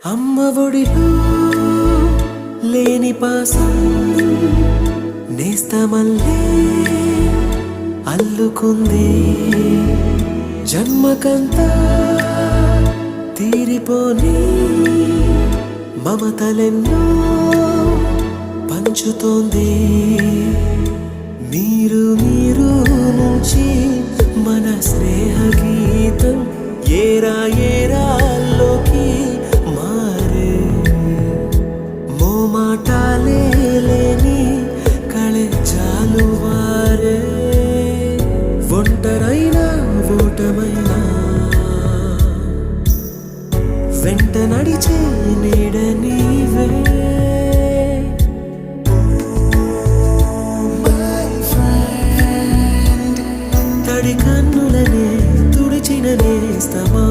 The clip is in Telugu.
అమ్మ ఒడిలో లేని పాసం నేస్తమల్లే అల్లుకుంది జన్మకంతా తీరిపోని మమతలెన్నో పంచుతోంది మీరు మీరు నుంచి మన స్నేహ గీతం ఏరా ఏరాల్లోకి మారే మోమాటాలే లేని కళే జాలువారే ఒంటరైనా ఓటమైనా వెంట నడిచే నీడ నీవే తడి కన్నులనే తుడిచిన నేస్తమా